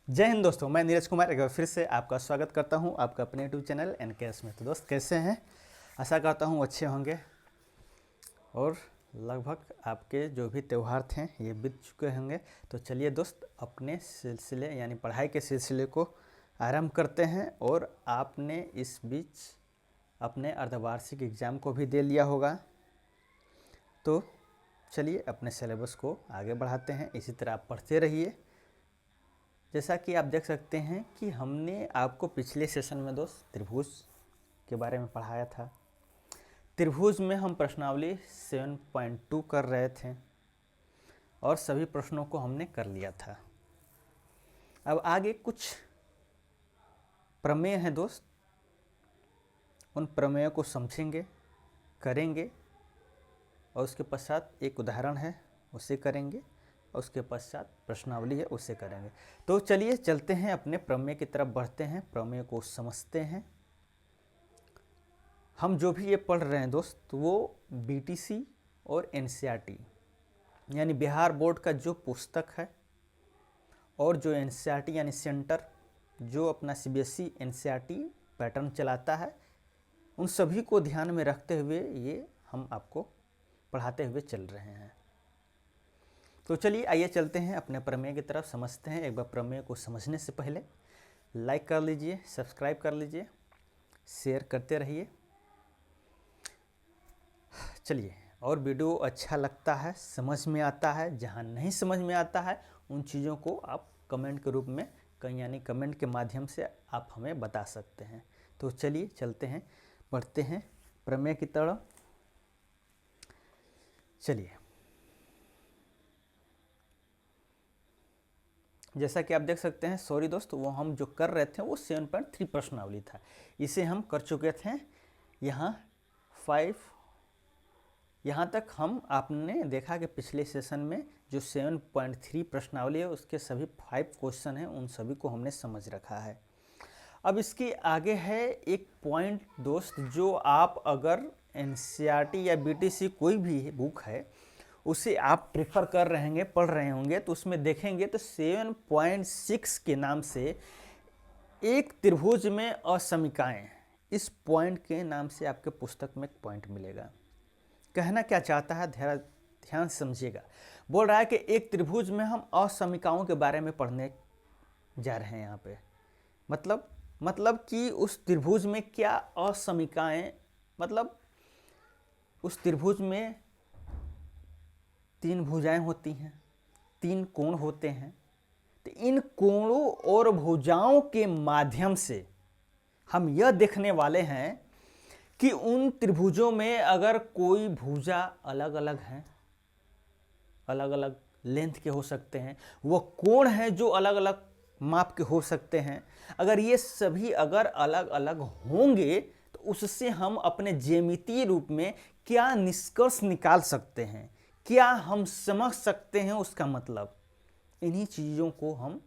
जय हिंद दोस्तों, मैं नीरज कुमार एक बार फिर से आपका स्वागत करता हूं आपका अपने यूट्यूब चैनल एनकेएस में। तो दोस्त कैसे हैं? आशा करता हूं अच्छे होंगे और लगभग आपके जो भी त्यौहार थे ये बीत चुके होंगे। तो चलिए दोस्त, अपने सिलसिले यानी पढ़ाई के सिलसिले को आरंभ करते हैं। और आपने इस बीच अपने अर्धवार्षिक एग्ज़ाम को भी दे लिया होगा, तो चलिए अपने सिलेबस को आगे बढ़ाते हैं। इसी तरह आप पढ़ते रहिए। जैसा कि आप देख सकते हैं कि हमने आपको पिछले सेशन में दोस्त त्रिभुज के बारे में पढ़ाया था। त्रिभुज में हम प्रश्नावली 7.2 कर रहे थे और सभी प्रश्नों को हमने कर लिया था। अब आगे कुछ प्रमेय हैं दोस्त, उन प्रमेयों को समझेंगे, करेंगे और उसके पश्चात एक उदाहरण है उसे करेंगे और उसके पश्चात प्रश्नावली है उसे करेंगे। तो चलिए चलते हैं, अपने प्रमेय की तरफ बढ़ते हैं, प्रमेय को समझते हैं। हम जो भी ये पढ़ रहे हैं दोस्त वो बीटीसी और एनसीईआरटी यानी बिहार बोर्ड का जो पुस्तक है और जो एनसीईआरटी यानी सेंटर जो अपना सीबीएसई एनसीईआरटी पैटर्न चलाता है, उन सभी को ध्यान में रखते हुए ये हम आपको पढ़ाते हुए चल रहे हैं। तो चलिए आइए चलते हैं अपने प्रमेय की तरफ, समझते हैं। एक बार प्रमेय को समझने से पहले लाइक कर लीजिए, सब्सक्राइब कर लीजिए, शेयर करते रहिए। चलिए, और वीडियो अच्छा लगता है, समझ में आता है, जहाँ नहीं समझ में आता है उन चीज़ों को आप कमेंट के रूप में यानी कमेंट के माध्यम से आप हमें बता सकते हैं। तो चलिए चलते हैं, बढ़ते हैं प्रमेय की तरफ। चलिए, जैसा कि आप देख सकते हैं, सॉरी दोस्त, वो हम जो कर रहे थे वो 7.3 प्रश्नावली था, इसे हम कर चुके थे। यहाँ 5 यहाँ तक हम आपने देखा कि पिछले सेशन में जो 7.3 प्रश्नावली है उसके सभी 5 क्वेश्चन हैं, उन सभी को हमने समझ रखा है। अब इसके आगे है एक पॉइंट दोस्त, जो आप अगर एनसीईआरटी या बीटीसी कोई भी बुक है उसे आप प्रेफर कर रहेंगे, पढ़ रहे होंगे, तो उसमें देखेंगे तो 7.6 के नाम से एक त्रिभुज में असमिकाएं, इस पॉइंट के नाम से आपके पुस्तक में एक पॉइंट मिलेगा। कहना क्या चाहता है, ध्यान समझिएगा। बोल रहा है कि एक त्रिभुज में हम असमिकाओं के बारे में पढ़ने जा रहे हैं। यहाँ पे मतलब कि उस त्रिभुज में क्या असमिकाएं, मतलब उस त्रिभुज में 3 भुजाएं होती हैं, 3 कोण होते हैं। तो इन कोणों और भुजाओं के माध्यम से हम यह देखने वाले हैं कि उन त्रिभुजों में अगर कोई भुजा अलग अलग हैं, अलग अलग लेंथ के हो सकते हैं, वो कोण हैं जो अलग अलग माप के हो सकते हैं, अगर ये सभी अगर अलग अलग होंगे तो उससे हम अपने ज्यामितीय रूप में क्या निष्कर्ष निकाल सकते हैं, क्या हम समझ सकते हैं उसका मतलब। इन्हीं चीज़ों को हम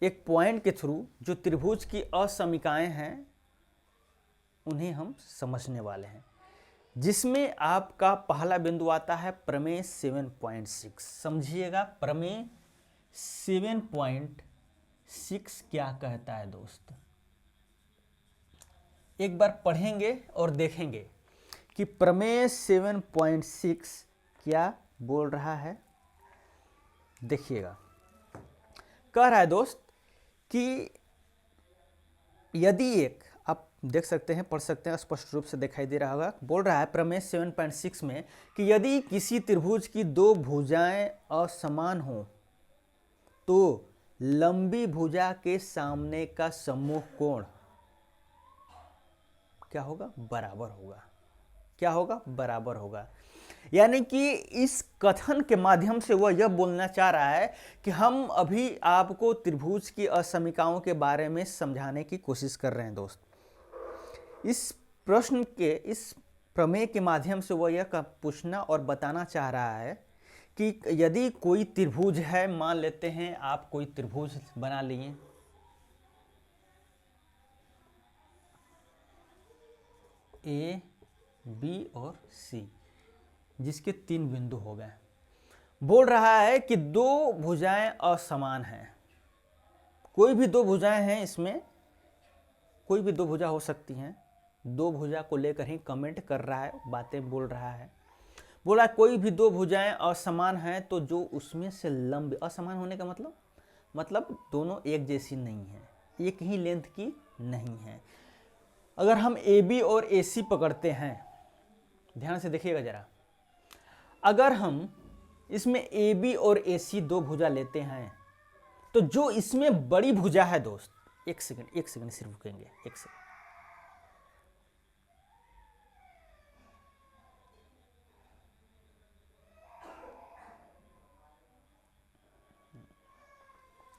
एक पॉइंट के थ्रू, जो त्रिभुज की असमिकाएं हैं, उन्हें हम समझने वाले हैं, जिसमें आपका पहला बिंदु आता है प्रमेय 7.6। समझिएगा, प्रमेय 7.6 क्या कहता है दोस्त। एक बार पढ़ेंगे और देखेंगे कि प्रमेय 7.6 क्या बोल रहा है। देखिएगा, कह रहा है दोस्त कि यदि एक, आप देख सकते हैं, पढ़ सकते हैं, स्पष्ट रूप से दिखाई दे रहा होगा। बोल रहा है प्रमेय 7.6 में कि यदि किसी त्रिभुज की 2 भुजाएं असमान हो तो लंबी भुजा के सामने का सम्मुख कोण क्या होगा? बराबर होगा। क्या होगा? बराबर होगा। यानी कि इस कथन के माध्यम से वह यह बोलना चाह रहा है कि हम अभी आपको त्रिभुज की असमिकाओं के बारे में समझाने की कोशिश कर रहे हैं दोस्त। इस प्रश्न के, इस प्रमेय के माध्यम से वह यह पूछना और बताना चाह रहा है कि यदि कोई त्रिभुज है, मान लेते हैं आप कोई त्रिभुज बना लिए, ए, बी और सी, जिसके 3 बिंदु हो गए। बोल रहा है कि 2 भुजाएं असमान हैं, कोई भी दो भुजाएं हैं इसमें, कोई भी दो भुजा हो सकती हैं। दो भुजा को लेकर ही कमेंट कर रहा है, बातें बोल रहा है। बोला कोई भी दो भुजाएं असमान हैं तो जो उसमें से लंबी, असमान होने का मतलब दोनों एक जैसी नहीं है, एक ही लेंथ की नहीं है। अगर हम AB और AC पकड़ते हैं, ध्यान से देखिएगा जरा, अगर हम इसमें AB और AC दो भुजा लेते हैं तो जो इसमें बड़ी भुजा है दोस्त, एक सेकंड सिर्फ रुकेंगे, एक सेकंड।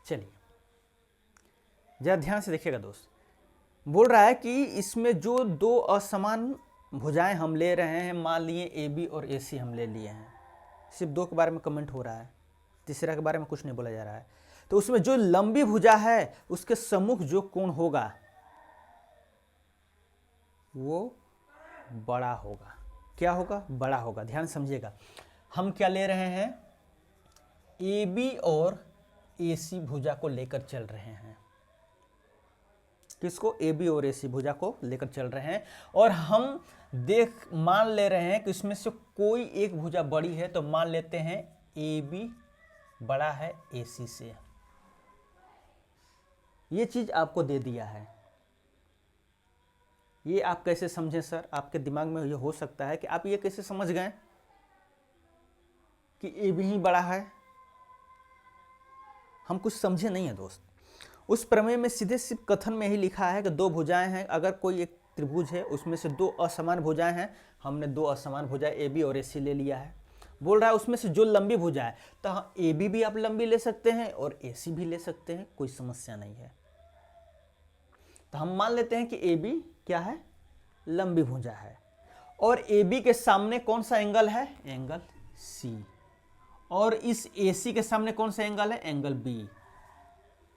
चलिए जरा ध्यान से देखिएगा दोस्त, बोल रहा है कि इसमें जो दो असमान भुजाएं हम ले रहे हैं, मान लिए AB और AC हम ले लिए हैं, सिर्फ दो के बारे में कमेंट हो रहा है, तीसरा के बारे में कुछ नहीं बोला जा रहा है। तो उसमें जो लंबी भुजा है उसके सम्मुख जो कोण होगा वो बड़ा होगा। क्या होगा? बड़ा होगा। ध्यान समझिएगा, हम क्या ले रहे हैं? AB और AC भुजा को लेकर चल रहे हैं। किसको? AB और AC भुजा को लेकर चल रहे हैं, और हम मान ले रहे हैं कि इसमें से कोई एक भुजा बड़ी है, तो मान लेते हैं AB बड़ा है AC से। ये चीज आपको दे दिया है। ये आप कैसे समझें सर? आपके दिमाग में ये हो सकता है कि आप ये कैसे समझ गए कि AB ही बड़ा है? हम कुछ समझे नहीं है दोस्त। उस प्रमेय में सीधे सिर्फ कथन में ही लिखा है कि दो भुजाएं हैं, अगर कोई एक त्रिभुज है उसमें से दो असमान भुजाएं हैं, हमने दो असमान भुजाएं AB और AC ले लिया है। बोल रहा है उसमें से जो लंबी भुजा है, तो AB भी आप लंबी ले सकते हैं और AC भी ले सकते हैं, कोई समस्या नहीं है। तो हम मान लेते हैं कि AB क्या है? लंबी भुजा है, और AB के सामने कौन सा एंगल है? एंगल C, और इस AC के सामने कौन सा एंगल है? Angle B।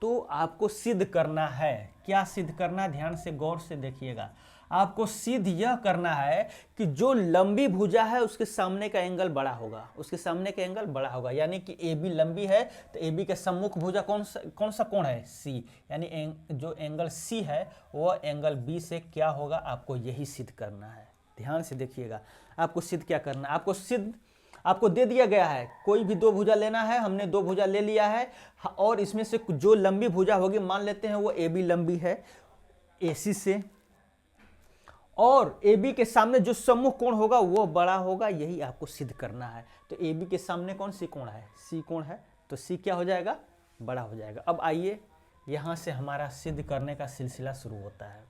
तो आपको सिद्ध करना है। क्या सिद्ध करना है? ध्यान से गौर से देखिएगा। आपको सिद्ध यह करना है कि जो लंबी भुजा है उसके सामने का एंगल बड़ा होगा, उसके सामने का एंगल बड़ा होगा। यानी कि AB लंबी है तो AB के सम्मुख भुजा कौन सा कोण है? C। यानी जो एंगल C है वह एंगल B से क्या होगा? आपको यही सिद्ध करना है। ध्यान से देखिएगा, आपको सिद्ध क्या करना है? आपको दे दिया गया है, कोई भी दो भुजा लेना है, हमने दो भुजा ले लिया है, और इसमें से जो लंबी भुजा होगी मान लेते हैं वो AB लंबी है AC से, और AB के सामने जो सम्मुख कोण होगा वो बड़ा होगा, यही आपको सिद्ध करना है। तो AB के सामने कौन सी कोण है? C कोण है, तो C क्या हो जाएगा? बड़ा हो जाएगा। अब आइए यहां से हमारा सिद्ध करने का सिलसिला शुरू होता है।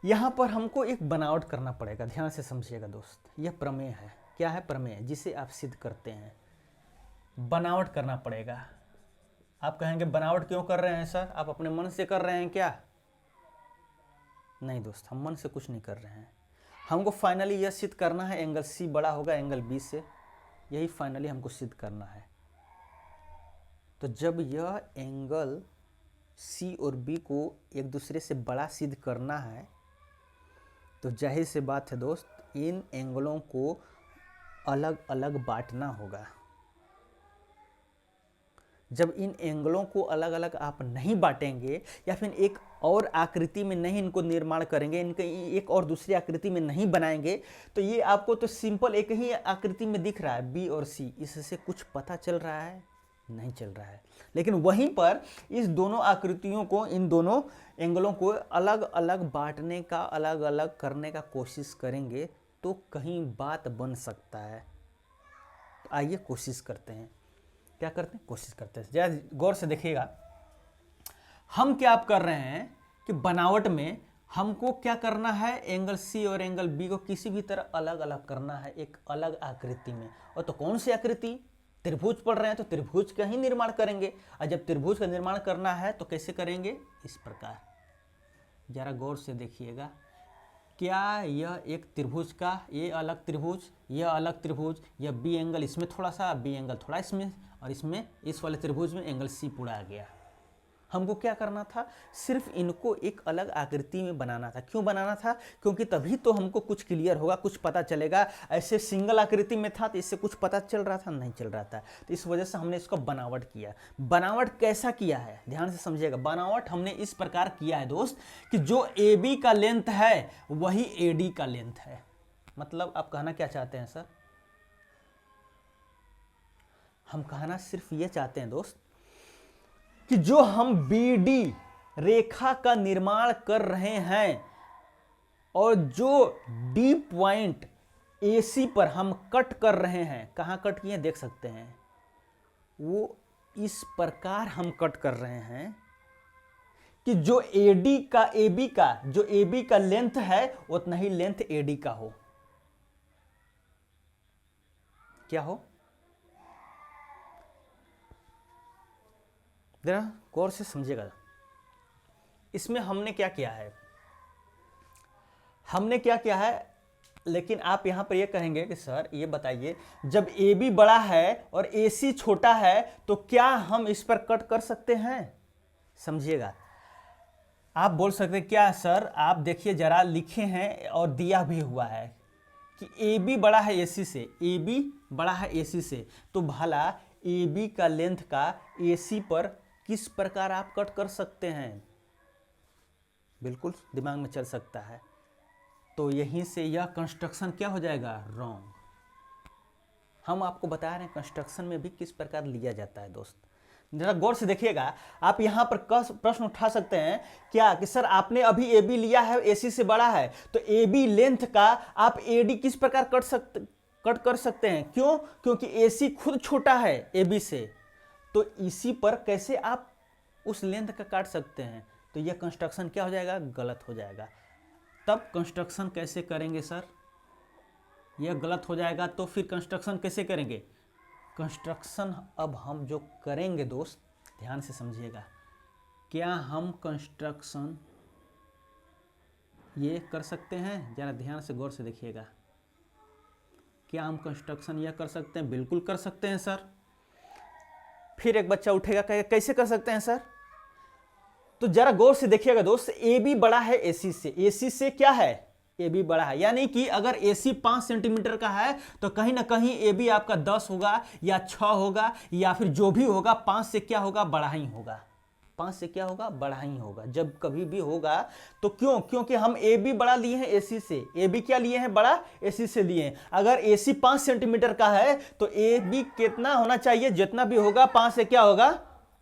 यहां पर हमको एक बनावट करना पड़ेगा, ध्यान से समझिएगा दोस्त। यह प्रमेय है। क्या है? प्रमेय, जिसे आप सिद्ध करते हैं। बनावट करना पड़ेगा। आप कहेंगे बनावट क्यों कर रहे हैं सर? आप अपने मन से कर रहे हैं क्या? नहीं दोस्त, हम मन से कुछ नहीं कर रहे हैं। हमको फाइनली यह सिद्ध करना है एंगल C बड़ा होगा एंगल B से, यही फाइनली हमको सिद्ध करना है। तो जब यह एंगल C और B को एक दूसरे से बड़ा सिद्ध करना है तो जाहिर सी बात है दोस्त, इन एंगलों को अलग अलग बांटना होगा। जब इन एंगलों को अलग अलग आप नहीं बांटेंगे या फिर एक और आकृति में नहीं इनको निर्माण करेंगे, इनके एक और दूसरी आकृति में नहीं बनाएंगे, तो ये आपको तो सिंपल एक ही आकृति में दिख रहा है B और C। इससे कुछ पता चल रहा है? नहीं चल रहा है। लेकिन वहीं पर इस दोनों आकृतियों को, इन दोनों एंगलों को अलग अलग बांटने का, अलग अलग करने का कोशिश करेंगे तो कहीं बात बन सकता है। तो आइए कोशिश करते हैं। क्या करते हैं? कोशिश करते हैं। जरा गौर से देखिएगा, हम क्या आप कर रहे हैं कि बनावट में हमको क्या करना है? एंगल C और एंगल B को किसी भी तरह अलग अलग करना है, एक अलग आकृति में। और तो कौन सी आकृति? त्रिभुज पढ़ रहे हैं तो त्रिभुज का ही निर्माण करेंगे, और जब त्रिभुज का निर्माण करना है तो कैसे करेंगे? इस प्रकार। जरा गौर से देखिएगा, क्या यह एक त्रिभुज का, ये अलग त्रिभुज, यह अलग त्रिभुज, यह B एंगल इसमें थोड़ा सा, B एंगल थोड़ा इसमें, और इसमें इस वाले त्रिभुज में एंगल C पूरा आ गया। हमको क्या करना था, सिर्फ इनको एक अलग आकृति में बनाना था। क्यों बनाना था? क्योंकि तभी तो हमको कुछ क्लियर होगा, कुछ पता चलेगा। ऐसे सिंगल आकृति में था तो इससे कुछ पता चल रहा था? नहीं चल रहा था। तो इस वजह से हमने इसको बनावट किया। बनावट कैसा किया है, ध्यान से समझिएगा। बनावट हमने इस प्रकार किया है दोस्त कि जो ए बी का लेंथ है वही ए डी का लेंथ है। मतलब आप कहना क्या चाहते हैं सर? हम कहना सिर्फ ये चाहते हैं दोस्त कि जो हम बी डी रेखा का निर्माण कर रहे हैं और जो डी पॉइंट ए सी पर हम कट कर रहे हैं, कहाँ कट किए देख सकते हैं, वो इस प्रकार हम कट कर रहे हैं कि जो AD का AB का, जो AB का लेंथ है उतना ही लेंथ AD का हो। क्या हो? जरा गौर से समझिएगा। इसमें हमने क्या किया है, हमने क्या किया है, लेकिन आप यहां पर ये कहेंगे कि सर ये बताइए, जब AB बड़ा है और AC छोटा है तो क्या हम इस पर कट कर सकते हैं? समझिएगा। आप बोल सकते हैं क्या सर, आप देखिए जरा, लिखे हैं और दिया भी हुआ है कि AB बड़ा है AC से, AB बड़ा है AC से, तो भला AB का लेंथ का AC पर किस प्रकार आप कट कर सकते हैं? बिल्कुल दिमाग में चल सकता है। तो यहीं से यह कंस्ट्रक्शन क्या हो जाएगा? रॉन्ग। हम आपको बता रहे हैं कंस्ट्रक्शन में भी किस प्रकार लिया जाता है दोस्त। जरा गौर से देखिएगा। आप यहां पर प्रश्न उठा सकते हैं क्या कि सर आपने अभी AB लिया है, AC से बड़ा है, तो AB लेंथ का आप AD किस प्रकार कट कर सकते हैं? क्यों? क्योंकि AC खुद छोटा है AB से, तो इसी पर कैसे आप उस लेंथ का काट सकते हैं? तो यह कंस्ट्रक्शन क्या हो जाएगा? गलत हो जाएगा। तब कंस्ट्रक्शन कैसे करेंगे सर? यह गलत हो जाएगा तो फिर कंस्ट्रक्शन कैसे करेंगे? कंस्ट्रक्शन अब हम जो करेंगे दोस्त, ध्यान से समझिएगा, क्या हम कंस्ट्रक्शन ये कर सकते हैं? जरा ध्यान से गौर से देखिएगा। क्या हम कंस्ट्रक्शन यह कर सकते हैं? बिल्कुल कर सकते हैं सर। फिर एक बच्चा उठेगा, कहेगा कैसे कर सकते हैं सर? तो जरा गौर से देखिएगा दोस्त, AB बड़ा है AC से, AC से क्या है? AB बड़ा है, यानी कि अगर AC 5 सेंटीमीटर का है तो कहीं ना कहीं AB आपका 10 होगा या 6 होगा या फिर जो भी होगा 5 से क्या होगा? बड़ा ही होगा। 5 से क्या होगा? बड़ा ही होगा जब कभी भी होगा। तो क्यों? क्योंकि हम AB बड़ा लिए हैं AC से। AB क्या लिए हैं? बड़ा AC से लिए हैं। अगर AC 5 सेंटीमीटर का है तो AB कितना होना चाहिए? जितना भी होगा 5 से क्या होगा?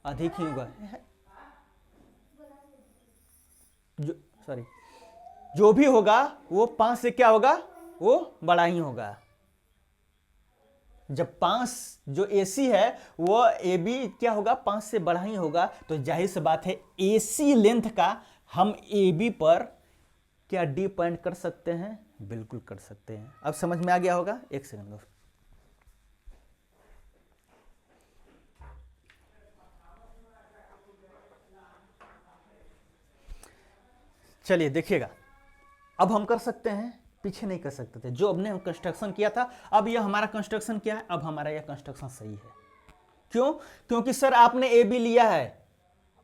अधिक ही होगा। जो भी होगा वो 5 से क्या होगा? वो बड़ा ही होगा। जब 5 जो AC है वो AB क्या होगा? 5 से बड़ा ही होगा। तो जाहिर सी बात है AC लेंथ का हम AB पर क्या D पॉइंट कर सकते हैं? बिल्कुल कर सकते हैं। अब समझ में आ गया होगा? एक सेकंड दोस्त। चलिए देखिएगा, अब हम कर सकते हैं, पीछे नहीं कर सकते थे। जो हमने हम कंस्ट्रक्शन किया था, अब यह हमारा कंस्ट्रक्शन क्या है? अब हमारा यह कंस्ट्रक्शन सही है। क्यों? क्योंकि सर आपने AB लिया है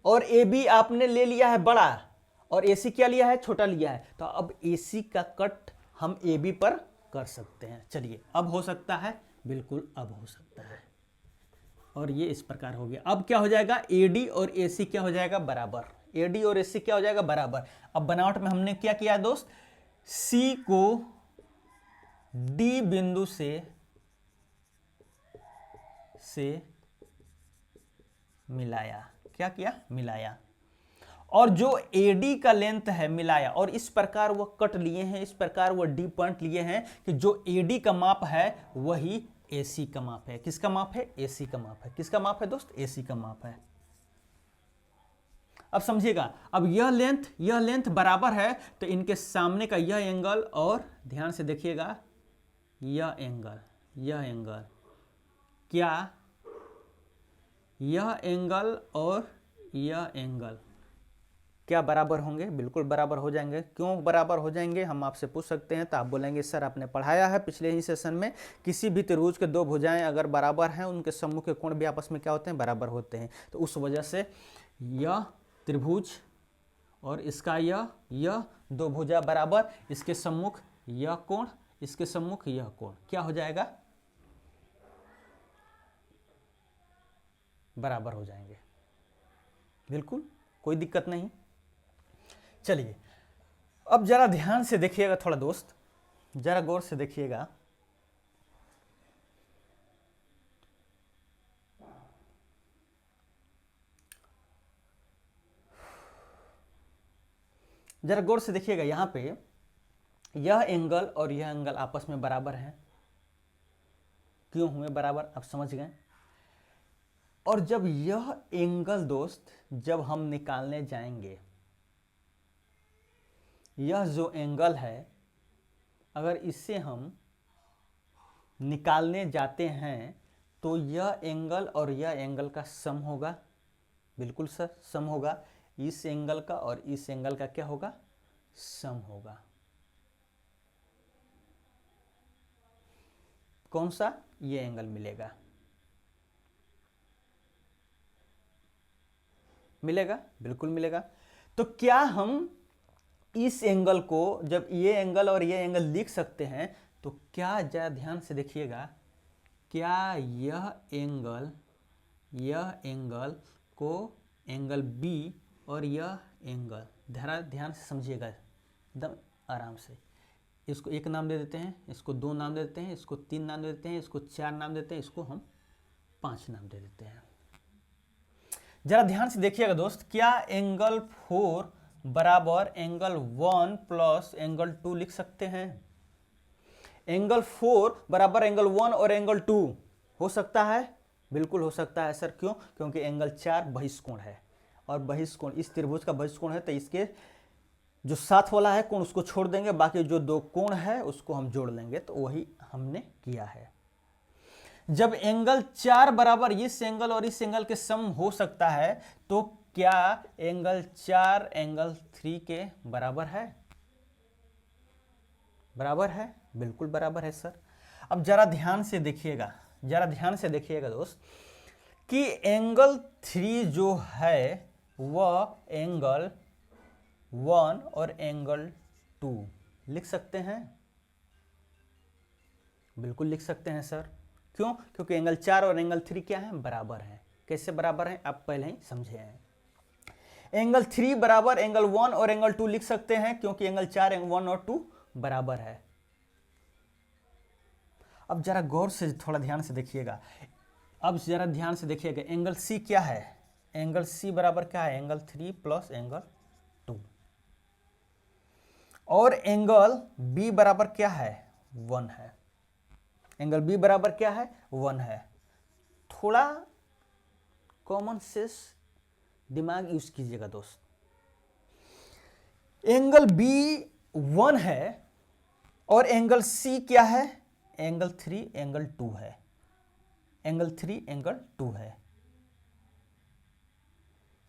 और AB आपने ले लिया है बड़ा और AC क्या लिया है? छोटा लिया है। तो अब AC का कट हम AB पर कर सकते हैं। चलिए, अब हो सकता है? बिल्कुल अब हो सकता है। और ये इस प्रकार हो गया। अब क्या हो जाएगा? AD और AC क्या हो जाएगा? बराबर। AD और AC क्या हो जाएगा? बराबर। अब बनावट में हमने क्या किया दोस्त? C को D बिंदु से मिलाया। क्या किया? मिलाया। और जो AD का लेंथ है मिलाया, और इस प्रकार वो कट लिए हैं, इस प्रकार वो D पॉइंट लिए हैं कि जो AD का माप है वही AC का माप है। किसका माप है? AC का माप है। किसका माप है दोस्त? AC का माप है। अब समझिएगा, अब यह लेंथ बराबर है तो इनके सामने का यह एंगल, और ध्यान से देखिएगा यह एंगल क्या, यह एंगल और यह एंगल क्या बराबर होंगे? बिल्कुल बराबर हो जाएंगे। क्यों बराबर हो जाएंगे? हम आपसे पूछ सकते हैं तो आप बोलेंगे सर आपने पढ़ाया है पिछले ही सेशन में, किसी भी त्रिभुज के दो भुजाएं अगर बराबर हैं उनके सम्मुख के कोण भी आपस में क्या होते हैं? बराबर होते हैं। तो उस वजह से यह त्रिभुज और इसका यह दो भुजा बराबर, इसके सम्मुख यह कोण, इसके सम्मुख यह कोण, क्या हो जाएगा? बराबर हो जाएंगे। बिल्कुल कोई दिक्कत नहीं। चलिए अब जरा ध्यान से देखिएगा थोड़ा दोस्त, जरा गौर से देखिएगा। जरा गौर से देखिएगा, यहां पे यह एंगल और यह एंगल आपस में बराबर हैं। क्यों हुए बराबर, आप समझ गए। और जब यह एंगल दोस्त जब हम निकालने जाएंगे, यह जो एंगल है अगर इसे हम निकालने जाते हैं तो यह एंगल और यह एंगल का सम होगा। बिल्कुल सर, सम होगा। इस एंगल का और इस एंगल का क्या होगा? सम होगा। कौन सा? ये एंगल मिलेगा, मिलेगा, बिल्कुल मिलेगा। तो क्या हम इस एंगल को, जब ये एंगल और ये एंगल लिख सकते हैं, तो क्या, जरा ध्यान से देखिएगा, क्या यह एंगल को एंगल बी और यह एंगल, ध्यान से समझिएगा एकदम आराम से, इसको एक नाम दे देते हैं, इसको दो नाम दे देते हैं, इसको तीन नाम दे देते हैं, इसको चार नाम देते हैं, इसको हम 5 नाम दे देते हैं। जरा ध्यान से देखिएगा दोस्त, क्या एंगल 4 बराबर एंगल 1 प्लस एंगल 2 लिख सकते हैं? एंगल 4 बराबर एंगल 1 और एंगल 2 हो सकता है? बिल्कुल हो सकता है सर। क्यों? क्योंकि एंगल 4 बहिष्कोण है, और बहिष्कोण इस त्रिभुज का बहिष्कोण है, तो इसके जो साथ वाला है कोण उसको छोड़ देंगे, बाकी जो दो कोण है उसको हम जोड़ लेंगे। तो वही हमने किया है। जब एंगल 4 बराबर इस एंगल और इस एंगल के सम हो सकता है, तो क्या एंगल 4 एंगल 3 के बराबर है? बराबर है, बिल्कुल बराबर है सर। अब जरा ध्यान से देखिएगा, जरा ध्यान से देखिएगा दोस्त, कि एंगल 3 जो है वह एंगल 1 और एंगल 2 लिख सकते हैं? बिल्कुल लिख सकते हैं सर। क्यों? क्योंकि एंगल 4 और एंगल 3 क्या है? बराबर हैं। कैसे बराबर हैं? आप पहले ही समझे हैं। एंगल 3 बराबर एंगल 1 और एंगल 2 लिख सकते हैं, क्योंकि एंगल 4 एंगल 1 और 2 बराबर है। अब जरा गौर से थोड़ा ध्यान से देखिएगा, अब जरा ध्यान से देखिएगा, एंगल सी क्या है? एंगल सी बराबर क्या है? Angle 3 plus angle 2। और एंगल बी बराबर क्या है? 1 है। एंगल बी बराबर क्या है? 1 है। थोड़ा कॉमन सेंस दिमाग यूज कीजिएगा दोस्त। एंगल बी 1 है और एंगल सी क्या है? एंगल 3 एंगल 2 है। एंगल 3 एंगल 2 है।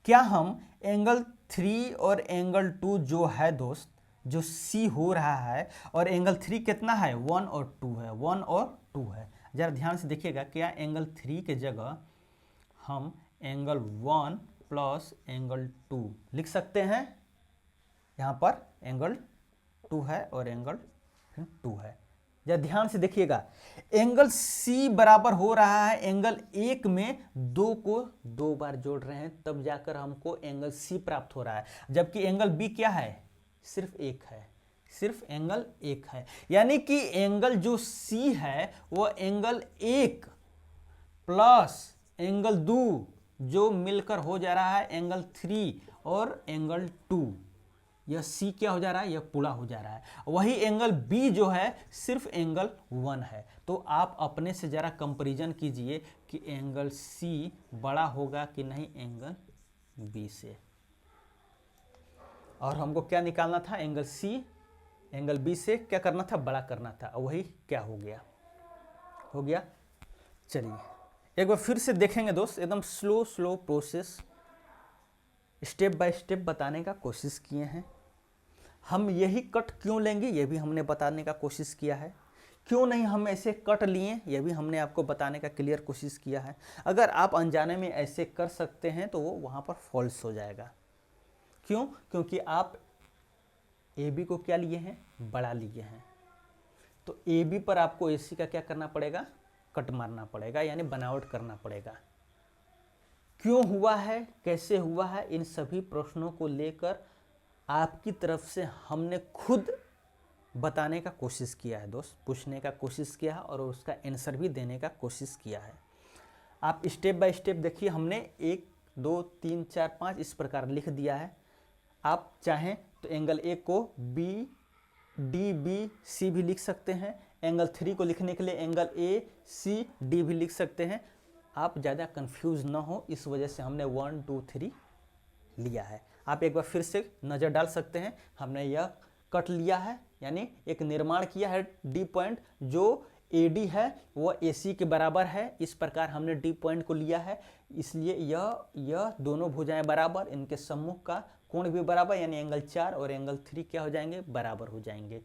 क्या हम एंगल 3 और एंगल 2 जो है दोस्त, जो सी हो रहा है, और एंगल 3 कितना है? 1 और 2 है। 1 और 2 है। जरा ध्यान से देखिएगा, क्या एंगल 3 के जगह हम एंगल 1 प्लस एंगल 2 लिख सकते हैं? यहाँ पर एंगल 2 है और एंगल 2 है। जरा ध्यान से देखिएगा, एंगल सी बराबर हो रहा है एंगल 1 में 2 को 2 बार जोड़ रहे हैं, तब जाकर हमको एंगल सी प्राप्त हो रहा है। जबकि एंगल बी क्या है? सिर्फ 1 है, सिर्फ एंगल 1 है। यानी कि एंगल जो सी है वो एंगल 1 प्लस एंगल 2 जो मिलकर हो जा रहा है एंगल 3 और एंगल 2। यह सी क्या हो जा रहा है? यह पूरा हो जा रहा है। वही एंगल बी जो है सिर्फ एंगल 1 है। तो आप अपने से जरा कंपैरिजन कीजिए कि एंगल सी बड़ा होगा कि नहीं एंगल बी से। और हमको क्या निकालना था? एंगल सी एंगल बी से क्या करना था? बड़ा करना था। वही क्या हो गया? हो गया। चलिए एक बार फिर से देखेंगे दोस्त, एकदम slow process, step by step बताने का कोशिश किए हैं। हम यही कट क्यों लेंगे ये भी हमने बताने का कोशिश किया है। क्यों नहीं हम ऐसे कट लिए ये भी हमने आपको बताने का क्लियर कोशिश किया है। अगर आप अनजाने में ऐसे कर सकते हैं तो वो वहाँ पर फॉल्स हो जाएगा। क्यों? क्योंकि आप ए बी को क्या लिए हैं? बड़ा लिए हैं। तो ए बी पर आपको ए सी का क्या करना पड़ेगा? कट मारना पड़ेगा, यानी बनावट करना पड़ेगा। क्यों हुआ है, कैसे हुआ है, इन सभी प्रश्नों को लेकर आपकी तरफ से हमने खुद बताने का कोशिश किया है दोस्त, पूछने का कोशिश किया है और उसका आंसर भी देने का कोशिश किया है। आप स्टेप बाय स्टेप देखिए, हमने 1 2 3 4 5 इस प्रकार लिख दिया है। आप चाहें तो एंगल ए को बी डी बी सी भी लिख सकते हैं। एंगल 3 को लिखने के लिए एंगल ए सी डी भी लिख सकते हैं। आप ज़्यादा कंफ्यूज ना हो, इस वजह से हमने 1 2 3 लिया है। आप एक बार फिर से नज़र डाल सकते हैं, हमने यह कट लिया है, यानी एक निर्माण किया है डी पॉइंट। जो ए डी है वह ए सी के बराबर है, इस प्रकार हमने डी पॉइंट को लिया है। इसलिए यह दोनों भुजाएं बराबर, इनके सम्मुख का कोण भी बराबर, यानी एंगल 4 और एंगल 3 क्या हो जाएंगे? बराबर हो जाएंगे।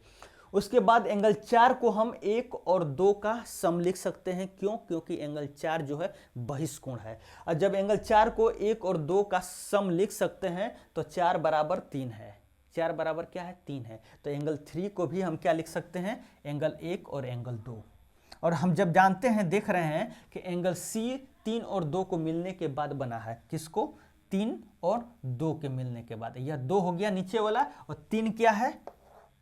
उसके बाद एंगल 4 को हम 1 और 2 का सम लिख सकते हैं। क्यों? क्योंकि एंगल 4 जो है बहिष्कोण है। और जब एंगल 4 को 1 और 2 का सम लिख सकते हैं तो 4 बराबर 3 है। 4 बराबर क्या है? 3 है। तो एंगल 3 को भी हम क्या लिख सकते हैं? एंगल 1 और एंगल 2। और हम जब जानते हैं, देख रहे हैं कि एंगल सी 3 और 2 को मिलने के बाद बना है। किसको? 3 और 2 के मिलने के बाद। यह 2 हो गया नीचे वाला, और 3 क्या है?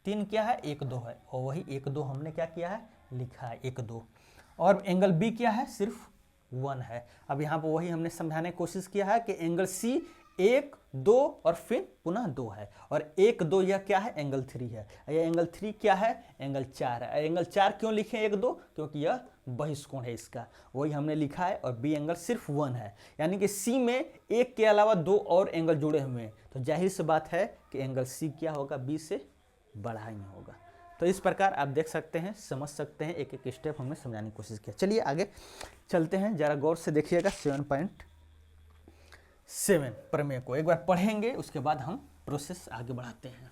3 क्या है? 1 2 है, और वही 1 2 हमने क्या किया है? लिखा है 1 2। और एंगल बी क्या है? सिर्फ 1 है। अब यहाँ पर वही हमने समझाने की कोशिश किया है कि एंगल सी 1 2 और फिर पुनः 2 है, और 1 2 यह क्या है? एंगल 3 है। यह एंगल 3 क्या है? एंगल 4 है। एंगल 4 क्यों लिखे 1 2? क्योंकि यह बहिष्कोण है इसका, वही हमने लिखा है। और बी एंगल सिर्फ 1 है, यानी कि सी में 1 के अलावा 2 और एंगल जुड़े हुए हैं, तो जाहिर सी बात है कि एंगल सी क्या होगा? बी से बड़ा ही होगा। तो इस प्रकार आप देख सकते हैं, समझ सकते हैं, एक एक स्टेप हमने समझाने की कोशिश किया। चलिए आगे चलते हैं, जरा गौर से देखिएगा 7.7 प्रमेय को एक बार पढ़ेंगे, उसके बाद हम प्रोसेस आगे बढ़ाते हैं।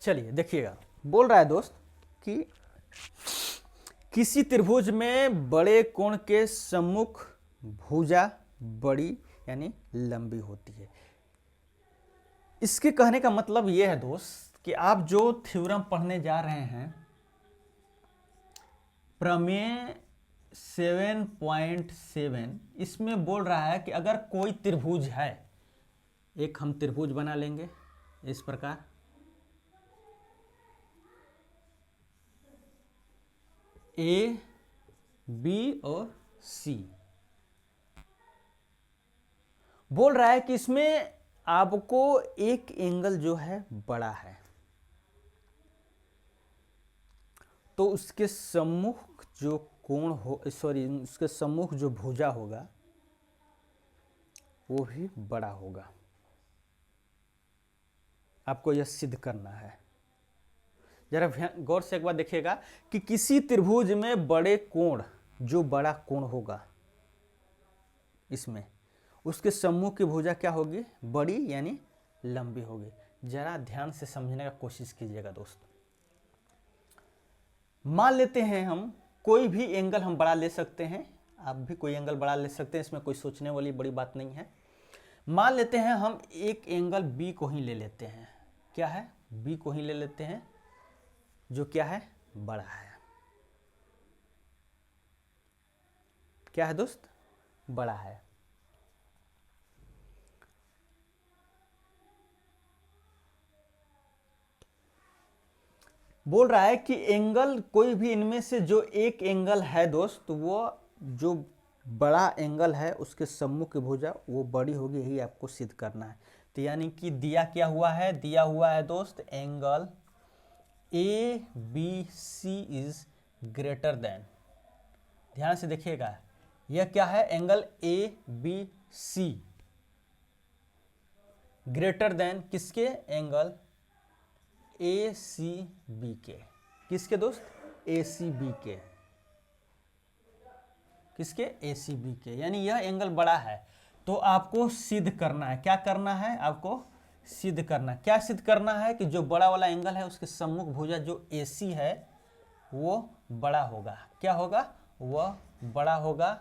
चलिए देखिएगा, बोल रहा है दोस्त कि किसी त्रिभुज में बड़े कोण के सम्मुख भुजा बड़ी यानी लंबी होती है। इसके कहने का मतलब यह है दोस्त कि आप जो थ्योरम पढ़ने जा रहे हैं, प्रमेय 7.7, इसमें बोल रहा है कि अगर कोई त्रिभुज है, एक हम त्रिभुज बना लेंगे इस प्रकार, ए बी और सी। बोल रहा है कि इसमें आपको एक एंगल जो है बड़ा है, तो उसके सम्मुख जो कोण हो, सॉरी, उसके सम्मुख जो भुजा होगा वो भी बड़ा होगा। आपको यह सिद्ध करना है। जरा गौर से एक बार देखिएगा कि किसी त्रिभुज में बड़े कोण, जो बड़ा कोण होगा इसमें, उसके सम्मुख की भुजा क्या होगी? बड़ी यानी लंबी होगी। जरा ध्यान से समझने का कोशिश कीजिएगा दोस्त। मान लेते हैं हम कोई भी एंगल हम बड़ा ले सकते हैं, आप भी कोई एंगल बड़ा ले सकते हैं, इसमें कोई सोचने वाली बड़ी बात नहीं है। मान लेते हैं हम एक एंगल बी को ही ले लेते हैं। क्या है? बी को ही ले लेते हैं, जो क्या है? बड़ा है। क्या है दोस्त? बड़ा है। बोल रहा है कि एंगल, कोई भी इनमें से जो एक एंगल है दोस्त, वो जो बड़ा एंगल है उसके सम्मुख की भुजा वो बड़ी होगी, यही आपको सिद्ध करना है। तो यानी कि दिया क्या हुआ है? दिया हुआ है दोस्त angle A B C is greater than, ध्यान से देखिएगा, यह क्या है? Angle A B C greater than किसके? एंगल ए सी बी के। किसके दोस्त? ए सी बी के। किसके, ACB के, यानी यह एंगल बड़ा है। तो आपको सिद्ध करना है, क्या करना है आपको, सिद्ध करना है। क्या सिद्ध करना है कि जो बड़ा वाला एंगल है उसके सम्मुख भुजा जो AC है वो बड़ा होगा। क्या होगा, वह बड़ा होगा।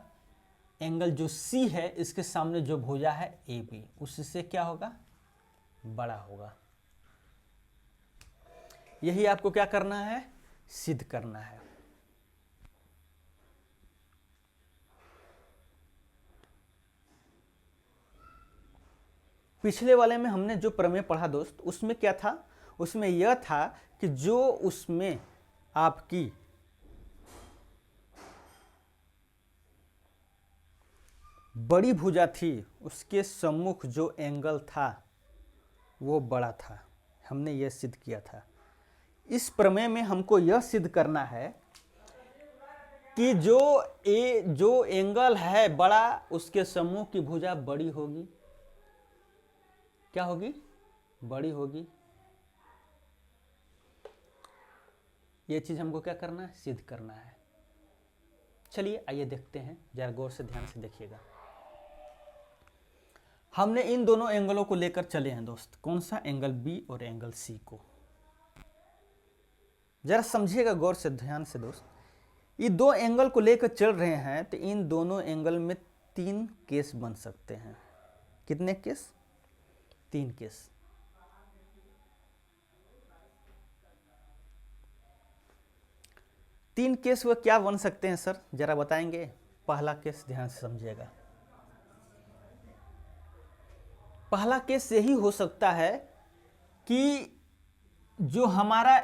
एंगल जो C है इसके सामने जो भुजा है AB, उससे क्या होगा, बड़ा होगा। यही आपको क्या करना है, सिद्ध करना है। पिछले वाले में हमने जो प्रमेय पढ़ा दोस्त, उसमें क्या था, उसमें यह था कि जो उसमें आपकी बड़ी भुजा थी उसके सम्मुख जो एंगल था वो बड़ा था। हमने यह सिद्ध किया था। इस प्रमेय में हमको यह सिद्ध करना है कि जो एंगल है बड़ा उसके सम्मुख की भुजा बड़ी होगी। क्या होगी, बड़ी होगी। यह चीज हमको क्या करना है, सिद्ध करना है। चलिए आइए देखते हैं, जरा गौर से ध्यान से देखिएगा। हमने इन दोनों एंगलों को लेकर चले हैं दोस्त, कौन सा, एंगल बी और एंगल सी को। जरा समझिएगा गौर से ध्यान से दोस्त, ये दो एंगल को लेकर चल रहे हैं तो इन दोनों एंगल में 3 केस बन सकते हैं। कितने केस, 3 केस। तीन केस वो क्या बन सकते हैं सर, जरा बताएंगे। पहला केस ध्यान से समझिएगा। पहला केस यही हो सकता है कि जो हमारा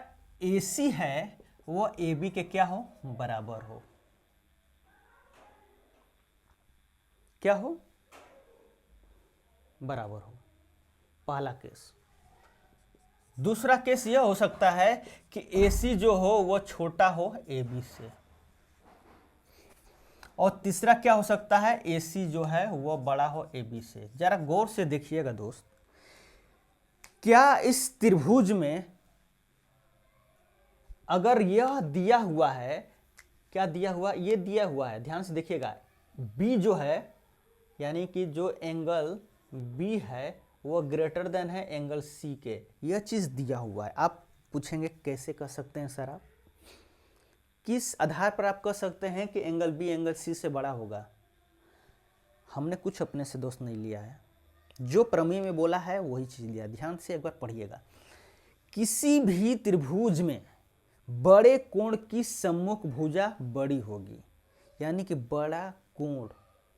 AC है वो AB के क्या हो, बराबर हो। क्या हो, बराबर हो, पहला केस। दूसरा केस यह हो सकता है कि AC जो हो वो छोटा हो AB से। और तीसरा क्या हो सकता है, AC जो है वो बड़ा हो AB से। जरा गौर से देखिएगा दोस्त, क्या इस त्रिभुज में अगर यह दिया हुआ है, क्या दिया हुआ, ये दिया हुआ है, ध्यान से देखिएगा, B जो है यानी कि जो एंगल B है वो ग्रेटर देन है एंगल C के, यह चीज दिया हुआ है। आप पूछेंगे कैसे कर सकते हैं सर, आप किस आधार पर आप कह सकते हैं कि एंगल B एंगल C से बड़ा होगा। हमने कुछ अपने से दोस्त नहीं लिया है, जो प्रमेय में बोला है वही चीज लिया। ध्यान से एक बार पढ़िएगा, किसी भी त्रिभुज में बड़े कोण की सम्मुख भुजा बड़ी होगी, यानी कि बड़ा कोण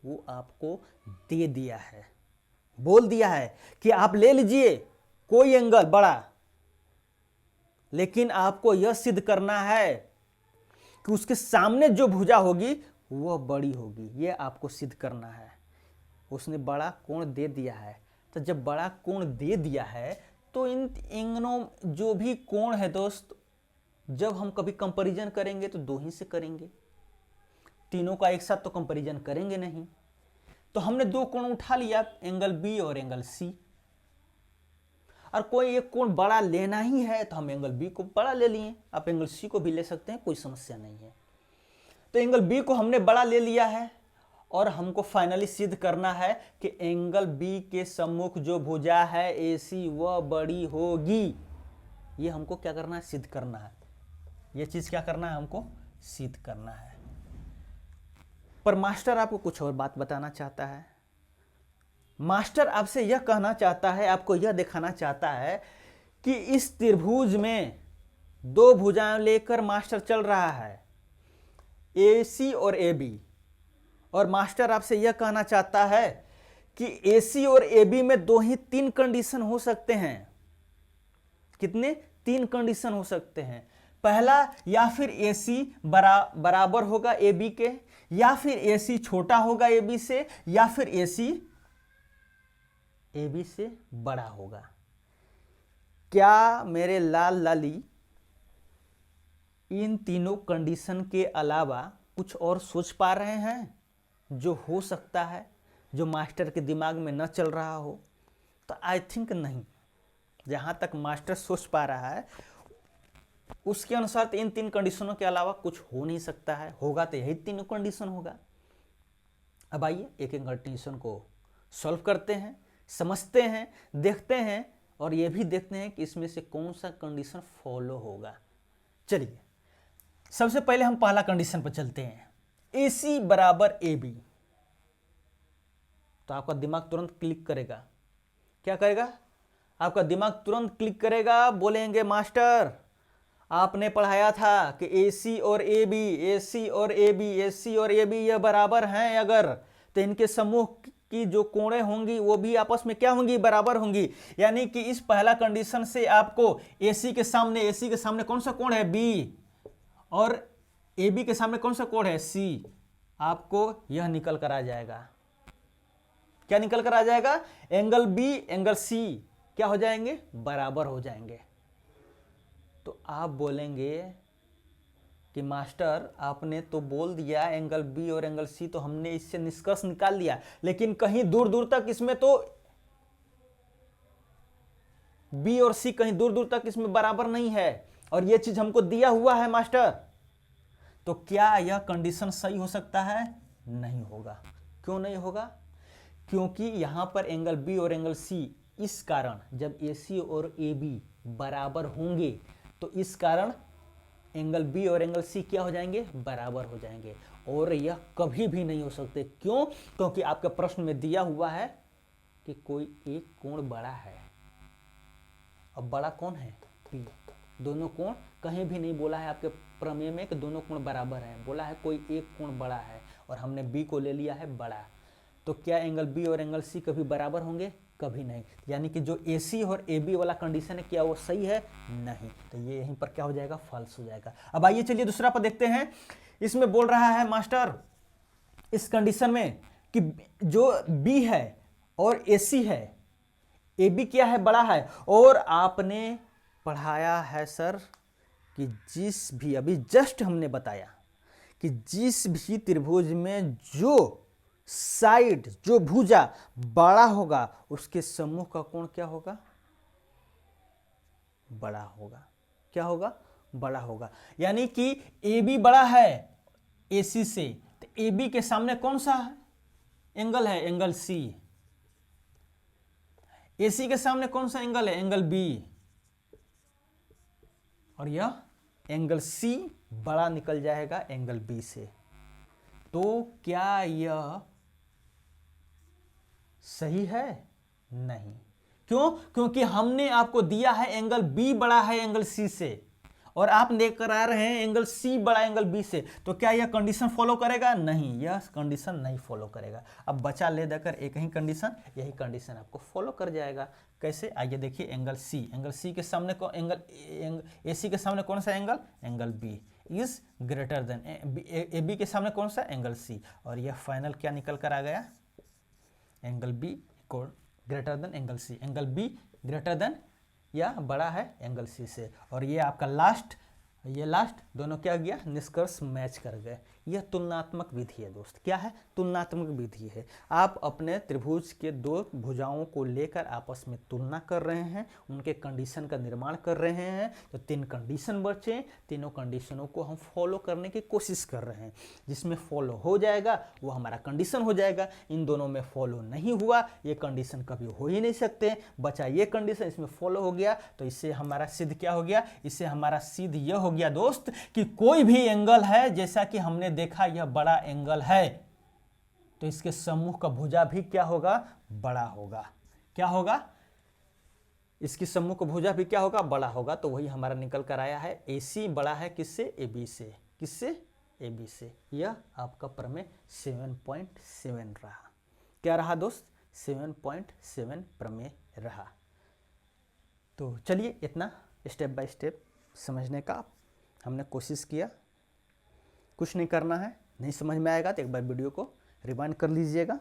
वो आपको दे दिया है, बोल दिया है कि आप ले लीजिए कोई एंगल बड़ा, लेकिन आपको यह सिद्ध करना है कि उसके सामने जो भुजा होगी वह बड़ी होगी। यह आपको सिद्ध करना है। उसने बड़ा कोण दे दिया है, तो जब बड़ा कोण दे दिया है तो इन एंगलों जो भी कोण है दोस्त, जब हम कभी कंपैरिजन करेंगे तो 2 ही से करेंगे, तीनों का एक साथ तो कंपैरिजन करेंगे नहीं। तो हमने 2 कोण उठा लिया, एंगल B और एंगल C। और कोई एक कोण बड़ा लेना ही है तो हम एंगल B को बड़ा ले लिए, आप एंगल C को भी ले सकते हैं, कोई समस्या नहीं है। तो एंगल B को हमने बड़ा ले लिया है और हमको फाइनली सिद्ध करना है कि एंगल B के सम्मुख जो भुजा है AC वह बड़ी होगी। ये हमको क्या करना है, सिद्ध करना है। ये चीज क्या करना है, हमको सिद्ध करना है। पर मास्टर आपको कुछ और बात बताना चाहता है। मास्टर आपसे यह कहना चाहता है, आपको यह दिखाना चाहता है कि इस त्रिभुज में 2 भुजाएं लेकर मास्टर चल रहा है, AC और AB। और मास्टर आपसे यह कहना चाहता है कि AC और AB में 2 ही 3 कंडीशन हो सकते हैं। कितने, 3 कंडीशन हो सकते हैं। पहला, या फिर AC बराबर होगा AB के, या फिर AC छोटा होगा AB से, या फिर AC AB से बड़ा होगा। क्या मेरे लाल लाली इन तीनों कंडीशन के अलावा कुछ और सोच पा रहे हैं जो हो सकता है, जो मास्टर के दिमाग में न चल रहा हो? तो आई थिंक नहीं। जहां तक मास्टर सोच पा रहा है उसके अनुसार इन 3 कंडीशनों के अलावा कुछ हो नहीं सकता है। होगा तो यही 3 कंडीशन होगा। अब आइए एक एक कंडीशन को सॉल्व करते हैं, समझते हैं, देखते हैं और ये भी देखते हैं कि इसमें से कौन सा कंडीशन फॉलो होगा। चलिए सबसे पहले हम पहला कंडीशन पर चलते हैं, AC बराबर AB। तो आपका दिमाग तुरंत क्लिक करेगा, क्या करेगा? आपका दिमाग तुरंत क्लिक करेगा, बोलेंगे मास्टर आपने पढ़ाया था कि AC और AB, AC और AB, AC और AB ये बराबर हैं अगर, तो इनके समूह की जो कोणें होंगी वो भी आपस में क्या होंगी? बराबर होंगी। यानी कि इस पहला कंडीशन से आपको AC के सामने कौन सा कोण है? B, और AB के सामने कौन सा कोण है? C। आपको यह निकल कर आ जाएगा, क्या निकल कर आ जाएगा? एंगल B एंगल C क्या हो जाएंगे? बराबर हो जाएंगे। तो आप बोलेंगे कि मास्टर आपने तो बोल दिया एंगल B और एंगल C, तो हमने इससे निष्कर्ष निकाल लिया, लेकिन कहीं दूर दूर तक इसमें तो B और C कहीं दूर दूर तक इसमें बराबर नहीं है, और यह चीज हमको दिया हुआ है मास्टर। तो क्या यह कंडीशन सही हो सकता है? नहीं होगा। क्यों नहीं होगा? क्योंकि यहां पर एंगल B और एंगल C, इस कारण जब AC और AB बराबर होंगे तो इस कारण एंगल B और एंगल C क्या हो जाएंगे? बराबर हो जाएंगे, और यह कभी भी नहीं हो सकते। क्यों? क्योंकि आपके प्रश्न में दिया हुआ है कि कोई एक कोण बड़ा है। अब बड़ा कौन है? P। दोनों कोण कहीं भी नहीं बोला है आपके प्रमेय में कि दोनों कोण बराबर हैं, बोला है कोई एक कोण बड़ा है, और हमने B को ले लिया है बड़ा। तो क्या एंगल B और एंगल C कभी बराबर होंगे? कभी नहीं। यानी कि जो AC और AB वाला कंडीशन है क्या वो सही है? नहीं। तो ये यहीं पर क्या हो जाएगा? फॉल्स हो जाएगा। अब आइए चलिए दूसरा पर देखते हैं। इसमें बोल रहा है मास्टर इस कंडीशन में कि जो B है और AC है, AB क्या है? बड़ा है, और आपने पढ़ाया है सर कि जिस भी, अभी जस्ट हमने बताया कि जिस भी त्रिभुज में जो साइड, जो भुजा बड़ा होगा उसके समूह का कोण क्या होगा? बड़ा होगा। क्या होगा? बड़ा होगा। यानी कि AB बड़ा है AC से, तो AB के सामने कौन सा एंगल है? Angle C। AC के सामने कौन सा एंगल है? Angle B। और यह एंगल C बड़ा निकल जाएगा एंगल B से। तो क्या यह सही है? नहीं। क्यों? क्योंकि हमने आपको दिया है एंगल B बड़ा है एंगल C से, और आप लेकर आ रहे हैं एंगल C बड़ा एंगल B से। तो क्या यह कंडीशन फॉलो करेगा? नहीं, यह कंडीशन नहीं फॉलो करेगा। अब बचा ले देकर एक ही कंडीशन, यही कंडीशन आपको फॉलो कर जाएगा। कैसे? आइए देखिए, एंगल C के सामने AC के सामने कौन सा angle? Angle B is greater then AB के सामने कौन सा? Angle C। और यह फाइनल क्या निकल कर आ गया? Angle B greater than angle C। Angle B greater than या बड़ा है एंगल C से। और ये आपका लास्ट, ये लास्ट दोनों क्या गया? निष्कर्ष मैच कर गए। यह तुलनात्मक विधि है दोस्त। क्या है? तुलनात्मक विधि है। आप अपने त्रिभुज के दो भुजाओं को लेकर आपस में तुलना कर रहे हैं, उनके कंडीशन का निर्माण कर रहे हैं। तो 3 कंडीशन बचे, तीनों कंडीशनों को हम फॉलो करने की कोशिश कर रहे हैं। जिसमें फॉलो हो जाएगा वो हमारा कंडीशन हो जाएगा। इन दोनों में फॉलो नहीं हुआ, ये कंडीशन कभी हो ही नहीं सकते। बचा ये कंडीशन, इसमें फॉलो हो गया, तो इससे हमारा सिद्ध क्या हो गया? इससे हमारा सिद्ध यह हो गया दोस्त कि कोई भी एंगल है, जैसा कि हमने देखा यह बड़ा एंगल है, तो इसके समूह का भुजा भी क्या होगा? बड़ा होगा। क्या होगा? इसकी समूह का भुजा भी क्या होगा? बड़ा होगा। तो वही हमारा निकल कर आया है, AC बड़ा है किससे? AB से। किससे? AB से। यह आपका प्रमेय 7.7 रहा। क्या रहा दोस्त? 7.7 प्रमेय रहा। तो चलिए इतना स्टेप बाय स्टेप समझने का हमने कोशिश किया। कुछ नहीं करना है, नहीं समझ में आएगा तो एक बार वीडियो को रिवाइंड कर लीजिएगा,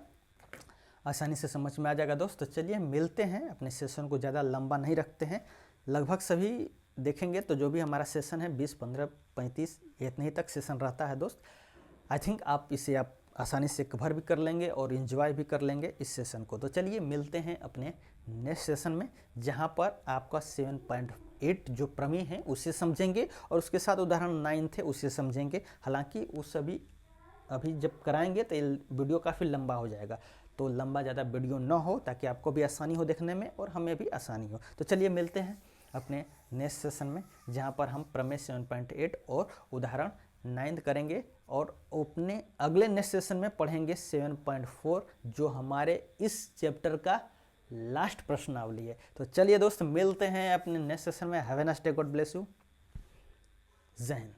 आसानी से समझ में आ जाएगा दोस्त। तो चलिए मिलते हैं, अपने सेशन को ज़्यादा लंबा नहीं रखते हैं, लगभग सभी देखेंगे तो जो भी हमारा सेशन है 20, 15, 35 इतने ही तक सेशन रहता है दोस्त। आई थिंक आप इसे आप आसानी से कवर भी कर लेंगे और इन्जॉय भी कर लेंगे इस सेशन को। तो चलिए मिलते हैं अपने नेक्स्ट सेशन में, जहाँ पर आपका 7.8 जो प्रमेय है उसे समझेंगे और उसके साथ उदाहरण 9 थे उसे समझेंगे। हालांकि वो सभी अभी जब कराएंगे तो ये वीडियो काफ़ी लंबा हो जाएगा, तो लंबा ज़्यादा वीडियो ना हो ताकि आपको भी आसानी हो देखने में और हमें भी आसानी हो। तो चलिए मिलते हैं अपने नेक्स्ट सेशन में, जहाँ पर हम प्रमेय 7.8 और उदाहरण 9 करेंगे और अपने अगले नेक्स्ट सेशन में पढ़ेंगे 7.4 जो हमारे इस चैप्टर का लास्ट प्रश्नावली है। तो चलिए दोस्त मिलते हैं अपने नेक्स्ट सेशन में। Have a nice day, God bless you, जय हिंद।